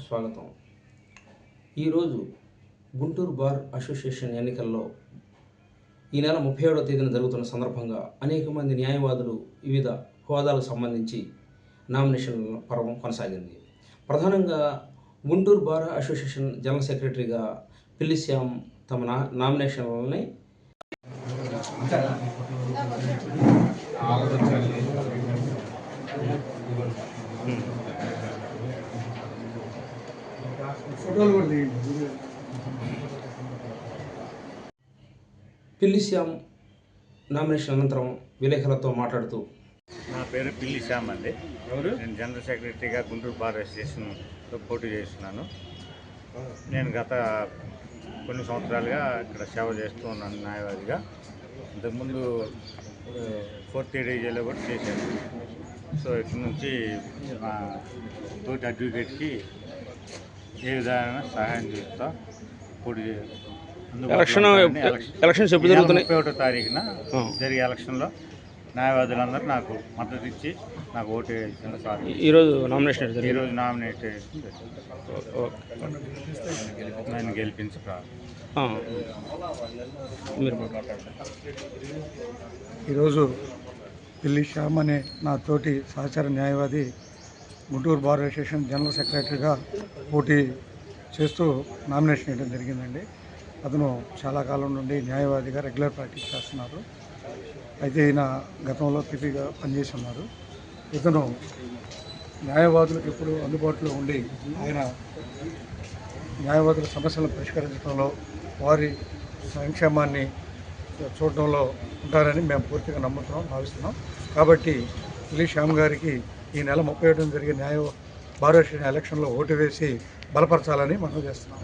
స్వాగతం. ఈరోజు Guntur bar association ఎన్నికల్లో ఈ నెల 37వ తేదీన జరుగుతున్న సందర్భంగా అనేక మంది న్యాయవాదులు వివిధ హోదాలకు సంబంధించి నామినేషన్ పర్వం కొనసాగింది. ప్రధానంగా గుంటూరు బార్ అసోసియేషన్ జనరల్ సెక్రటరీగా పిల్లి శ్యామ్ తమ నామినేషన్లని పిల్లి శ్యామ్ నామినేషన్ అనంతరం విలేకరులతో మాట్లాడుతూ, నా పేరు పిల్లి శ్యామ్ అండి. నేను జనరల్ సెక్రటరీగా గుంటూరు బార్ అసోసియేషన్లో పోటీ చేస్తున్నాను. నేను గత కొన్ని సంవత్సరాలుగా ఇక్కడ సేవ చేస్తూ ఉన్నాను న్యాయవాదిగా. ఇంతకుముందు 4th డివిజన్లో కూడా చేశాను. సో ఇక్కడ నుంచి మా తోటి అడ్వకేట్కి ఏ విధంగా సహాయం చేస్తా. పోటీ ఎలక్షన్స్ ఎప్పుడు జరుగుతున్నాయి? 31వ తారీఖున జరిగే ఎలక్షన్లో న్యాయవాదులందరూ నాకు మద్దతు ఇచ్చి నాకు ఓటు వేసిన సార్. ఈరోజు నామినేషన్ నేను గెలిపించి ఈరోజు పిల్లి శ్యామ్ అనే నా తోటి సహచర న్యాయవాది గుంటూరు బార్ అసోసియేషన్ జనరల్ సెక్రటరీగా పోటీ చేస్తూ నామినేషన్ చేయడం జరిగిందండి. అతను చాలా కాలం నుండి న్యాయవాదిగా రెగ్యులర్ ప్రాక్టీస్ చేస్తున్నారు. అయితే ఈయన గతంలో పిపిగా పనిచేసి ఉన్నారు. ఇతను న్యాయవాదులకు ఎప్పుడు అందుబాటులో ఉండి ఆయన న్యాయవాదుల సమస్యలను పరిష్కరించడంలో వారి సంక్షేమాన్ని చూడడంలో ఉంటారని మేము పూర్తిగా భావిస్తున్నాం. కాబట్టి పిల్లి శ్యామ్ గారికి ఈ నెల 37న జరిగే బార్ అసోసియేషన్ ఎలక్షన్లో ఓటు వేసి బలపరచాలని మనం చేస్తున్నాం.